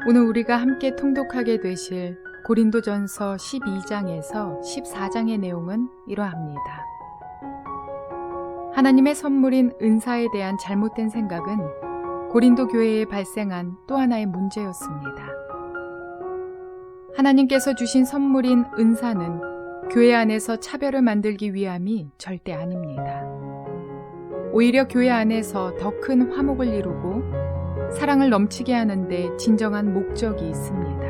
오늘 우리가 함께 통독하게 되실 고린도전서 12장에서 14장의 내용은 이러합니다. 하나님의 선물인 은사에 대한 잘못된 생각은 고린도 교회에 발생한 또 하나의 문제였습니다. 하나님께서 주신 선물인 은사는 교회 안에서 차별을 만들기 위함이 절대 아닙니다. 오히려 교회 안에서 더 큰 화목을 이루고 사랑을 넘치게 하는데 진정한 목적이 있습니다.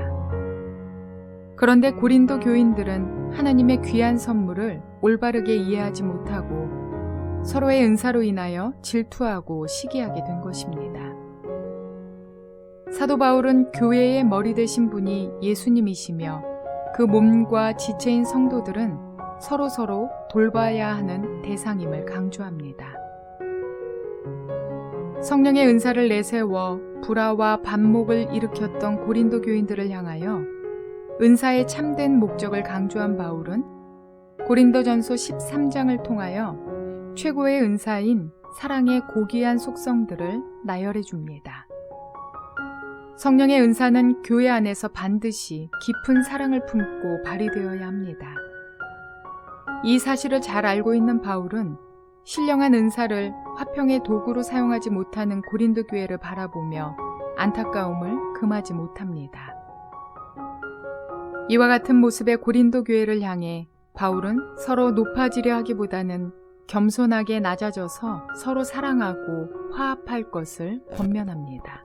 그런데 고린도 교인들은 하나님의 귀한 선물을 올바르게 이해하지 못하고 서로의 은사로 인하여 질투하고 시기하게 된 것입니다. 사도 바울은 교회의 머리 되신 분이 예수님이시며 그 몸과 지체인 성도들은 서로 돌봐야 하는 대상임을 강조합니다. 성령의 은사를 내세워 불화와 반목을 일으켰던 고린도 교인들을 향하여 은사의 참된 목적을 강조한 바울은 고린도전서 13장을 통하여 최고의 은사인 사랑의 고귀한 속성들을 나열해 줍니다. 성령의 은사는 교회 안에서 반드시 깊은 사랑을 품고 발휘되어야 합니다. 이 사실을 잘 알고 있는 바울은 신령한 은사를 화평의 도구로 사용하지 못하는 고린도 교회를 바라보며 안타까움을 금하지 못합니다. 이와 같은 모습의 고린도 교회를 향해 바울은 서로 높아지려 하기보다는 겸손하게 낮아져서 서로 사랑하고 화합할 것을 권면합니다.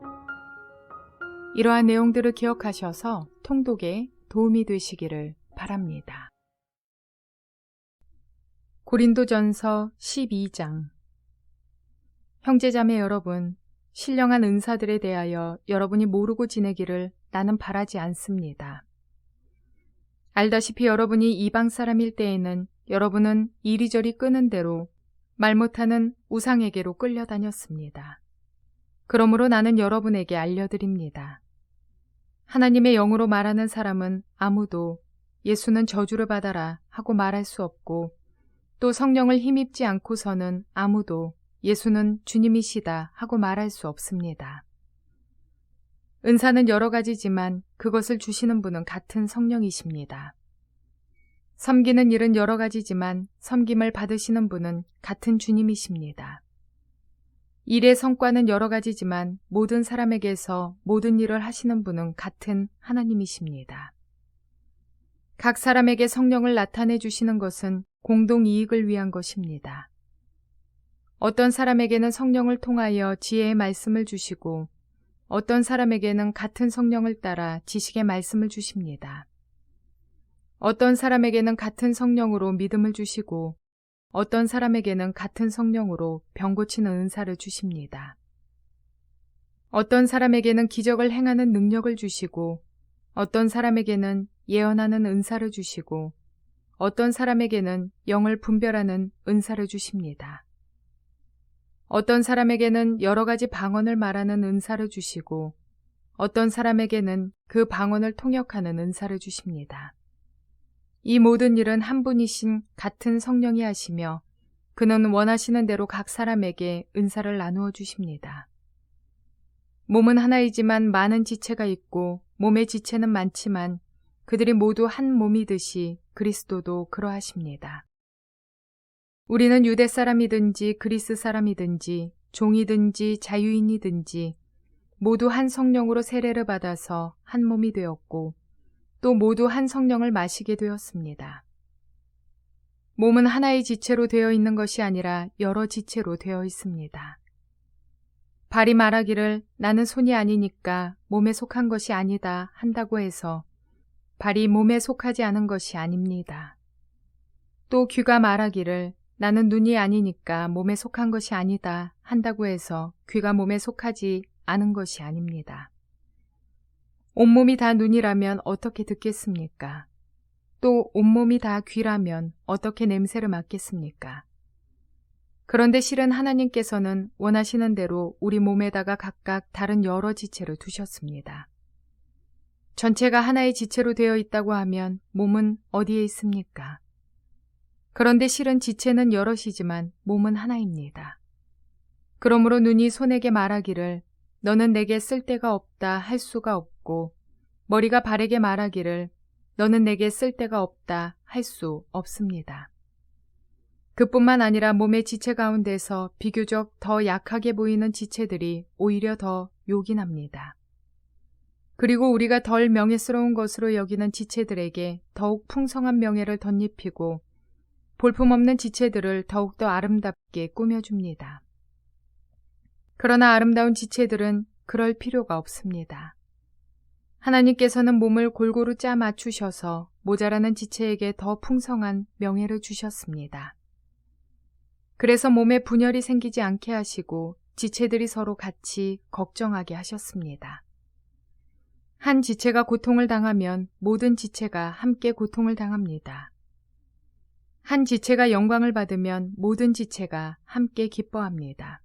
이러한 내용들을 기억하셔서 통독에 도움이 되시기를 바랍니다. 고린도전서 12장. 형제자매 여러분, 신령한 은사들에 대하여 여러분이 모르고 지내기를 나는 바라지 않습니다. 알다시피 여러분이 이방 사람일 때에는 여러분은 이리저리 끄는 대로 말 못하는 우상에게로 끌려다녔습니다. 그러므로 나는 여러분에게 알려드립니다. 하나님의 영으로 말하는 사람은 아무도 예수는 저주를 받아라 하고 말할 수 없고 또 성령을 힘입지 않고서는 아무도 예수는 주님이시다 하고 말할 수 없습니다. 은사는 여러 가지지만 그것을 주시는 분은 같은 성령이십니다. 섬기는 일은 여러 가지지만 섬김을 받으시는 분은 같은 주님이십니다. 일의 성과는 여러 가지지만 모든 사람에게서 모든 일을 하시는 분은 같은 하나님이십니다. 각 사람에게 성령을 나타내 주시는 것은 공동 이익을 위한 것입니다. 어떤 사람에게는 성령을 통하여 지혜의 말씀을 주시고 어떤 사람에게는 같은 성령을 따라 지식의 말씀을 주십니다. 어떤 사람에게는 같은 성령으로 믿음을 주시고 어떤 사람에게는 같은 성령으로 병 고치는 은사를 주십니다. 어떤 사람에게는 기적을 행하는 능력을 주시고 어떤 사람에게는 예언하는 은사를 주시고 어떤 사람에게는 영을 분별하는 은사를 주십니다. 어떤 사람에게는 여러 가지 방언을 말하는 은사를 주시고 어떤 사람에게는 그 방언을 통역하는 은사를 주십니다. 이 모든 일은 한 분이신 같은 성령이 하시며 그는 원하시는 대로 각 사람에게 은사를 나누어 주십니다. 몸은 하나이지만 많은 지체가 있고 몸의 지체는 많지만 그들이 모두 한 몸이듯이 그리스도도 그러하십니다. 우리는 유대 사람이든지 그리스 사람이든지 종이든지 자유인이든지 모두 한 성령으로 세례를 받아서 한 몸이 되었고 또 모두 한 성령을 마시게 되었습니다. 몸은 하나의 지체로 되어 있는 것이 아니라 여러 지체로 되어 있습니다. 발이 말하기를 나는 손이 아니니까 몸에 속한 것이 아니다 한다고 해서 발이 몸에 속하지 않은 것이 아닙니다. 또 귀가 말하기를 나는 눈이 아니니까 몸에 속한 것이 아니다 한다고 해서 귀가 몸에 속하지 않은 것이 아닙니다. 온몸이 다 눈이라면 어떻게 듣겠습니까? 또 온몸이 다 귀라면 어떻게 냄새를 맡겠습니까? 그런데 실은 하나님께서는 원하시는 대로 우리 몸에다가 각각 다른 여러 지체를 두셨습니다. 전체가 하나의 지체로 되어 있다고 하면 몸은 어디에 있습니까? 그런데 실은 지체는 여럿이지만 몸은 하나입니다. 그러므로 눈이 손에게 말하기를 너는 내게 쓸데가 없다 할 수가 없고 있고 머리가 바르게 말하기를 너는 내게 쓸데가 없다 할 수 없습니다. 그뿐만 아니라 몸의 지체 가운데서 비교적 더 약하게 보이는 지체들이 오히려 더 요긴합니다. 그리고 우리가 덜 명예스러운 것으로 여기는 지체들에게 더욱 풍성한 명예를 덧입히고 볼품없는 지체들을 더욱더 아름답게 꾸며줍니다. 그러나 아름다운 지체들은 그럴 필요가 없습니다. 하나님께서는 몸을 골고루 짜 맞추셔서 모자라는 지체에게 더 풍성한 명예를 주셨습니다. 그래서 몸에 분열이 생기지 않게 하시고 지체들이 서로 같이 걱정하게 하셨습니다. 한 지체가 고통을 당하면 모든 지체가 함께 고통을 당합니다. 한 지체가 영광을 받으면 모든 지체가 함께 기뻐합니다.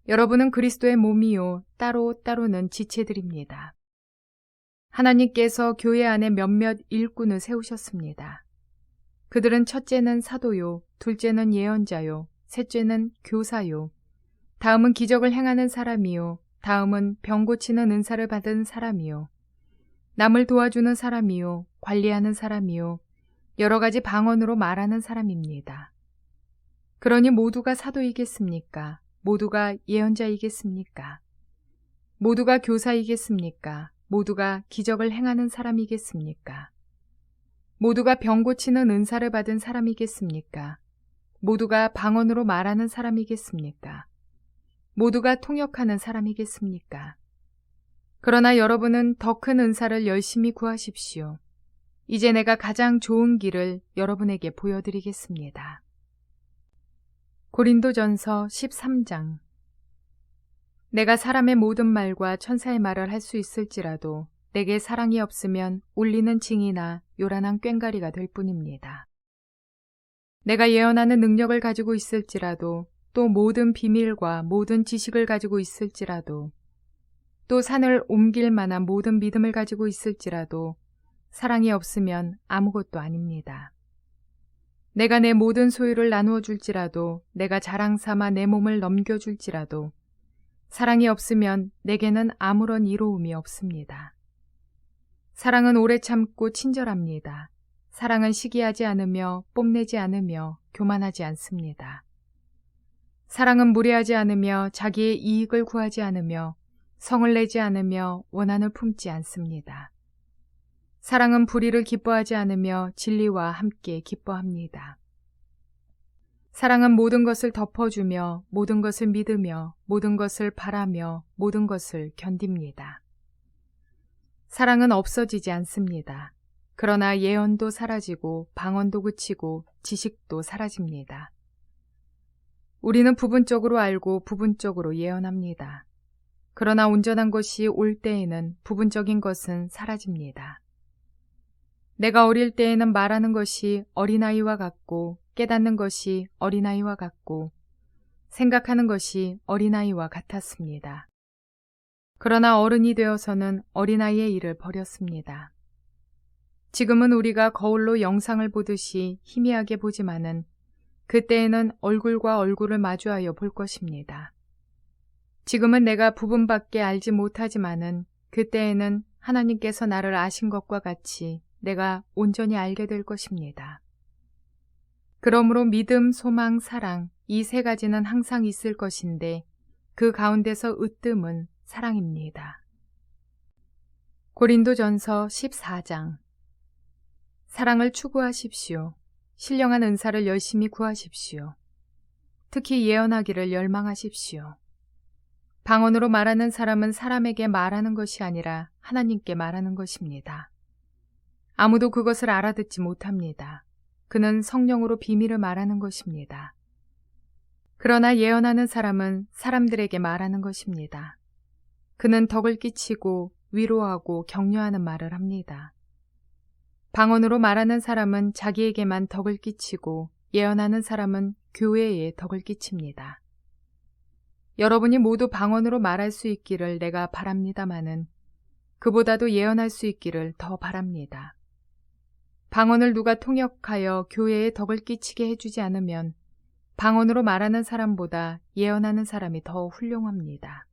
여러분은 그리스도의 몸이요 따로따로는 지체들입니다. 하나님께서 교회 안에 몇몇 일꾼을 세우셨습니다. 그들은 첫째는 사도요, 둘째는 예언자요, 셋째는 교사요, 다음은 기적을 행하는 사람이요, 다음은 병 고치는 은사를 받은 사람이요, 남을 도와주는 사람이요, 관리하는 사람이요, 여러 가지 방언으로 말하는 사람입니다. 그러니 모두가 사도이겠습니까? 모두가 예언자이겠습니까? 모두가 교사이겠습니까? 모두가 기적을 행하는 사람이겠습니까? 모두가 병 고치는 은사를 받은 사람이겠습니까? 모두가 방언으로 말하는 사람이겠습니까? 모두가 통역하는 사람이겠습니까? 그러나 여러분은 더 큰 은사를 열심히 구하십시오. 이제 내가 가장 좋은 길을 여러분에게 보여드리겠습니다. 고린도전서 13장. 내가 사람의 모든 말과 천사의 말을 할 수 있을지라도 내게 사랑이 없으면 울리는 징이나 요란한 꽹과리가 될 뿐입니다. 내가 예언하는 능력을 가지고 있을지라도 또 모든 비밀과 모든 지식을 가지고 있을지라도 또 산을 옮길 만한 모든 믿음을 가지고 있을지라도 사랑이 없으면 아무것도 아닙니다. 내가 내 모든 소유를 나누어 줄지라도 내가 자랑 삼아 내 몸을 넘겨줄지라도 사랑이 없으면 내게는 아무런 이로움이 없습니다. 사랑은 오래 참고 친절합니다. 사랑은 시기하지 않으며 뽐내지 않으며 교만하지 않습니다. 사랑은 무례하지 않으며 자기의 이익을 구하지 않으며 성을 내지 않으며 원한을 품지 않습니다. 사랑은 불의를 기뻐하지 않으며 진리와 함께 기뻐합니다. 사랑은 모든 것을 덮어주며 모든 것을 믿으며 모든 것을 바라며 모든 것을 견딥니다. 사랑은 없어지지 않습니다. 그러나 예언도 사라지고 방언도 그치고 지식도 사라집니다. 우리는 부분적으로 알고 부분적으로 예언합니다. 그러나 온전한 것이 올 때에는 부분적인 것은 사라집니다. 내가 어릴 때에는 말하는 것이 어린아이와 같고 깨닫는 것이 어린아이와 같고 생각하는 것이 어린아이와 같았습니다. 그러나 어른이 되어서는 어린아이의 일을 버렸습니다. 지금은 우리가 거울로 영상을 보듯이 희미하게 보지만은 그때에는 얼굴과 얼굴을 마주하여 볼 것입니다. 지금은 내가 부분밖에 알지 못하지만은 그때에는 하나님께서 나를 아신 것과 같이 내가 온전히 알게 될 것입니다. 그러므로 믿음, 소망, 사랑 이 세 가지는 항상 있을 것인데 그 가운데서 으뜸은 사랑입니다. 고린도전서 14장. 사랑을 추구하십시오. 신령한 은사를 열심히 구하십시오. 특히 예언하기를 열망하십시오. 방언으로 말하는 사람은 사람에게 말하는 것이 아니라 하나님께 말하는 것입니다. 아무도 그것을 알아듣지 못합니다. 그는 성령으로 비밀을 말하는 것입니다. 그러나 예언하는 사람은 사람들에게 말하는 것입니다. 그는 덕을 끼치고 위로하고 격려하는 말을 합니다. 방언으로 말하는 사람은 자기에게만 덕을 끼치고 예언하는 사람은 교회에 덕을 끼칩니다. 여러분이 모두 방언으로 말할 수 있기를 내가 바랍니다마는 그보다도 예언할 수 있기를 더 바랍니다. 방언을 누가 통역하여 교회에 덕을 끼치게 해주지 않으면 방언으로 말하는 사람보다 예언하는 사람이 더 훌륭합니다.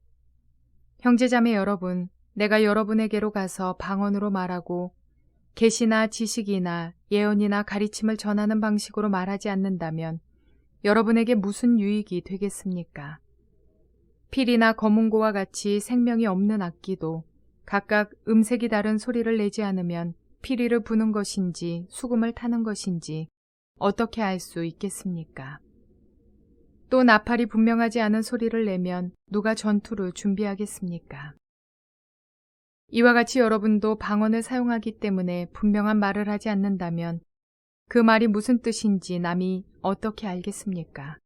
형제자매 여러분, 내가 여러분에게로 가서 방언으로 말하고 계시나 지식이나 예언이나 가르침을 전하는 방식으로 말하지 않는다면 여러분에게 무슨 유익이 되겠습니까? 필이나 검은고와 같이 생명이 없는 악기도 각각 음색이 다른 소리를 내지 않으면 피리를 부는 것인지 수금을 타는 것인지 어떻게 알 수 있겠습니까? 또 나팔이 분명하지 않은 소리를 내면 누가 전투를 준비하겠습니까? 이와 같이 여러분도 방언을 사용하기 때문에 분명한 말을 하지 않는다면 그 말이 무슨 뜻인지 남이 어떻게 알겠습니까?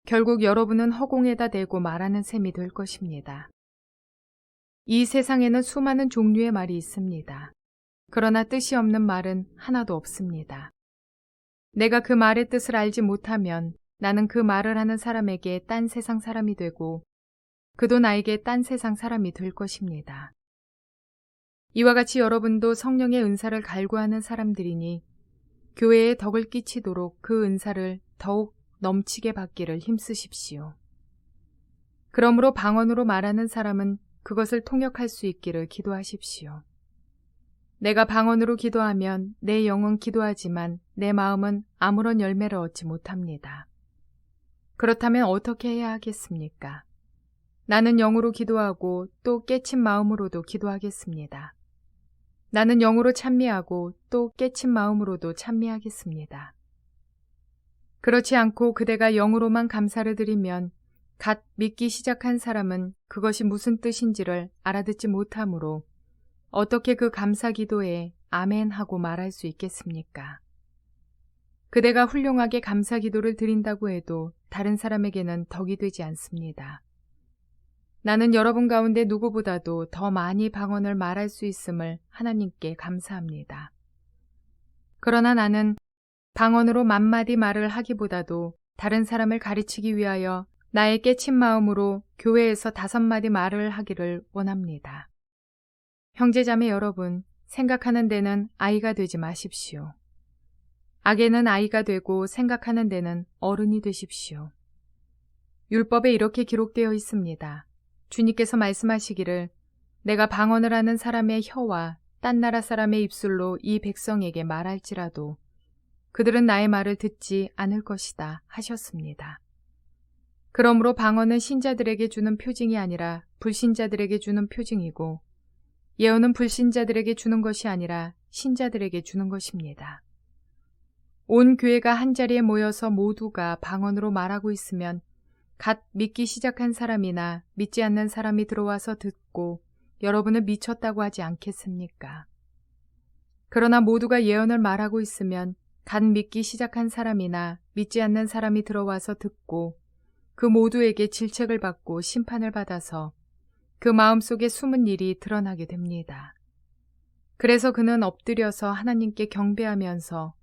결국 여러분은 허공에다 대고 말하는 셈이 될 것입니다. 이 세상에는 수많은 종류의 말이 있습니다. 그러나 뜻이 없는 말은 하나도 없습니다. 내가 그 말의 뜻을 알지 못하면 나는 그 말을 하는 사람에게 딴 세상 사람이 되고 그도 나에게 딴 세상 사람이 될 것입니다. 이와 같이 여러분도 성령의 은사를 갈구하는 사람들이니 교회에 덕을 끼치도록 그 은사를 더욱 넘치게 받기를 힘쓰십시오. 그러므로 방언으로 말하는 사람은 그것을 통역할 수 있기를 기도하십시오. 내가 방언으로 기도하면 내 영은 기도하지만 내 마음은 아무런 열매를 얻지 못합니다. 그렇다면 어떻게 해야 하겠습니까? 나는 영으로 기도하고 또 깨친 마음으로도 기도하겠습니다. 나는 영으로 찬미하고 또 깨친 마음으로도 찬미하겠습니다. 그렇지 않고 그대가 영으로만 감사를 드리면 갓 믿기 시작한 사람은 그것이 무슨 뜻인지를 알아듣지 못하므로 어떻게 그 감사 기도에 아멘 하고 말할 수 있겠습니까? 그대가 훌륭하게 감사 기도를 드린다고 해도 다른 사람에게는 덕이 되지 않습니다. 나는 여러분 가운데 누구보다도 더 많이 방언을 말할 수 있음을 하나님께 감사합니다. 그러나 나는 방언으로 만마디 말을 하기보다도 다른 사람을 가르치기 위하여 나의 깨친 마음으로 교회에서 5마디 말을 하기를 원합니다. 형제자매 여러분, 생각하는 데는 아이가 되지 마십시오. 악에는 아이가 되고 생각하는 데는 어른이 되십시오. 율법에 이렇게 기록되어 있습니다. 주님께서 말씀하시기를 내가 방언을 하는 사람의 혀와 딴 나라 사람의 입술로 이 백성에게 말할지라도 그들은 나의 말을 듣지 않을 것이다 하셨습니다. 그러므로 방언은 신자들에게 주는 표징이 아니라 불신자들에게 주는 표징이고 예언은 불신자들에게 주는 것이 아니라 신자들에게 주는 것입니다. 온 교회가 한자리에 모여서 모두가 방언으로 말하고 있으면 갓 믿기 시작한 사람이나 믿지 않는 사람이 들어와서 듣고 여러분을 미쳤다고 하지 않겠습니까? 그러나 모두가 예언을 말하고 있으면 갓 믿기 시작한 사람이나 믿지 않는 사람이 들어와서 듣고 그 모두에게 질책을 받고 심판을 받아서 그 마음속에 숨은 일이 드러나게 됩니다. 그래서 그는 엎드려서 하나님께 경배하면서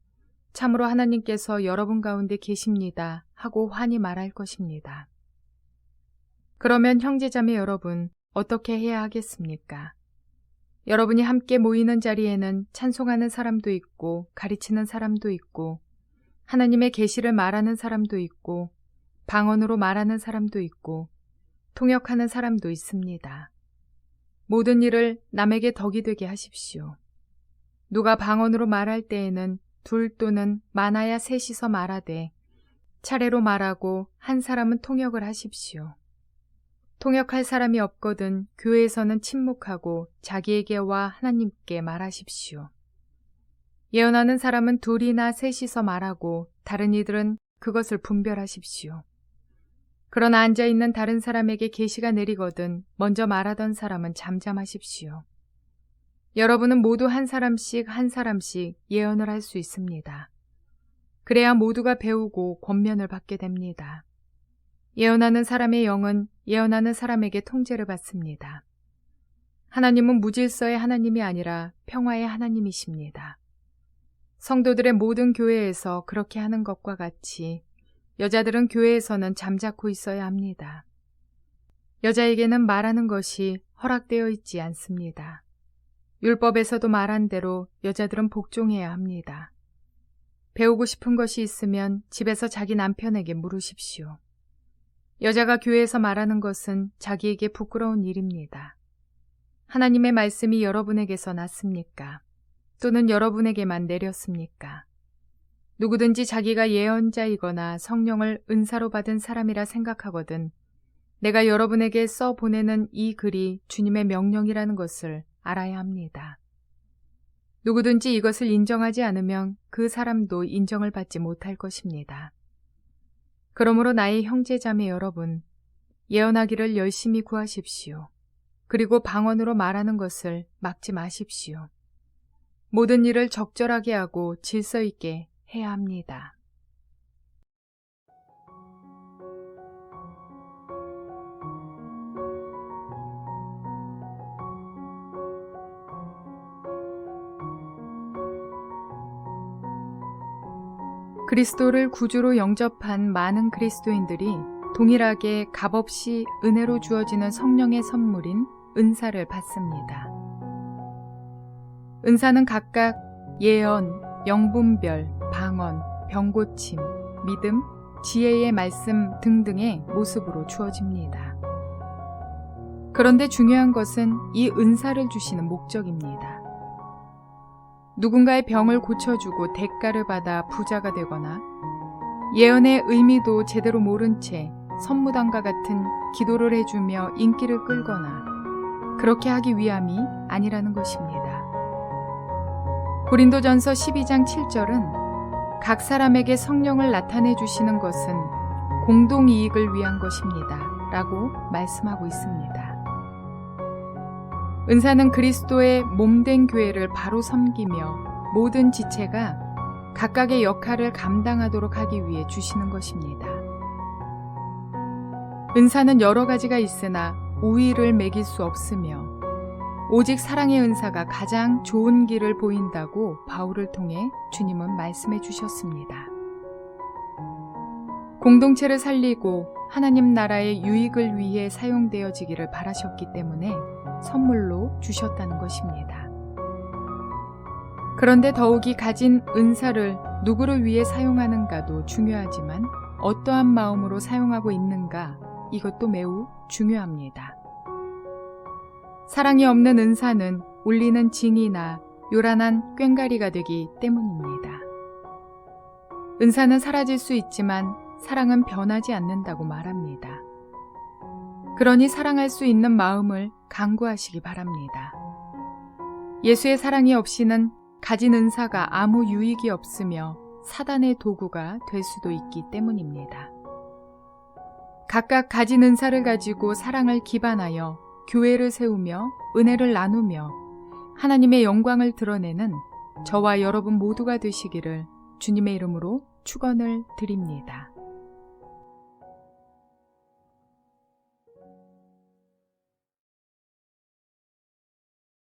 참으로 하나님께서 여러분 가운데 계십니다 하고 환히 말할 것입니다. 그러면 형제자매 여러분, 어떻게 해야 하겠습니까? 여러분이 함께 모이는 자리에는 찬송하는 사람도 있고 가르치는 사람도 있고 하나님의 계시를 말하는 사람도 있고 방언으로 말하는 사람도 있고 통역하는 사람도 있습니다. 모든 일을 남에게 덕이 되게 하십시오. 누가 방언으로 말할 때에는 2 또는 많아야 3이서 말하되 차례로 말하고 한 사람은 통역을 하십시오. 통역할 사람이 없거든 교회에서는 침묵하고 자기에게와 하나님께 말하십시오. 예언하는 사람은 2이나 3이서 말하고 다른 이들은 그것을 분별하십시오. 그러나 앉아있는 다른 사람에게 계시가 내리거든 먼저 말하던 사람은 잠잠하십시오. 여러분은 모두 한 사람씩 예언을 할 수 있습니다. 그래야 모두가 배우고 권면을 받게 됩니다. 예언하는 사람의 영은 예언하는 사람에게 통제를 받습니다. 하나님은 무질서의 하나님이 아니라 평화의 하나님이십니다. 성도들의 모든 교회에서 그렇게 하는 것과 같이 여자들은 교회에서는 잠자코 있어야 합니다. 여자에게는 말하는 것이 허락되어 있지 않습니다. 율법에서도 말한 대로 여자들은 복종해야 합니다. 배우고 싶은 것이 있으면 집에서 자기 남편에게 물으십시오. 여자가 교회에서 말하는 것은 자기에게 부끄러운 일입니다. 하나님의 말씀이 여러분에게서 났습니까? 또는 여러분에게만 내렸습니까? 누구든지 자기가 예언자이거나 성령을 은사로 받은 사람이라 생각하거든 내가 여러분에게 써 보내는 이 글이 주님의 명령이라는 것을 알아야 합니다. 누구든지 이것을 인정하지 않으면 그 사람도 인정을 받지 못할 것입니다. 그러므로 나의 형제자매 여러분, 예언하기를 열심히 구하십시오. 그리고 방언으로 말하는 것을 막지 마십시오. 모든 일을 적절하게 하고 질서 있게 해야 합니다. 그리스도를 구주로 영접한 많은 그리스도인들이 동일하게 값없이 은혜로 주어지는 성령의 선물인 은사를 받습니다. 은사는 각각 예언, 영분별, 방언, 병고침, 믿음, 지혜의 말씀 등등의 모습으로 주어집니다. 그런데 중요한 것은 이 은사를 주시는 목적입니다. 누군가의 병을 고쳐주고 대가를 받아 부자가 되거나 예언의 의미도 제대로 모른 채 선무당과 같은 기도를 해주며 인기를 끌거나 그렇게 하기 위함이 아니라는 것입니다. 고린도전서 12장 7절은 각 사람에게 성령을 나타내 주시는 것은 공동이익을 위한 것입니다. 라고 말씀하고 있습니다. 은사는 그리스도의 몸된 교회를 바로 섬기며 모든 지체가 각각의 역할을 감당하도록 하기 위해 주시는 것입니다. 은사는 여러 가지가 있으나 우위를 매길 수 없으며 오직 사랑의 은사가 가장 좋은 길을 보인다고 바울을 통해 주님은 말씀해 주셨습니다. 공동체를 살리고 하나님 나라의 유익을 위해 사용되어지기를 바라셨기 때문에 선물로 주셨다는 것입니다. 그런데 더욱이 가진 은사를 누구를 위해 사용하는가도 중요하지만 어떠한 마음으로 사용하고 있는가 이것도 매우 중요합니다. 사랑이 없는 은사는 울리는 징이나 요란한 꽹과리가 되기 때문입니다. 은사는 사라질 수 있지만 사랑은 변하지 않는다고 말합니다. 그러니 사랑할 수 있는 마음을 강구하시기 바랍니다. 예수의 사랑이 없이는 가진 은사가 아무 유익이 없으며 사단의 도구가 될 수도 있기 때문입니다. 각각 가진 은사를 가지고 사랑을 기반하여 교회를 세우며 은혜를 나누며 하나님의 영광을 드러내는 저와 여러분 모두가 되시기를 주님의 이름으로 축원을 드립니다.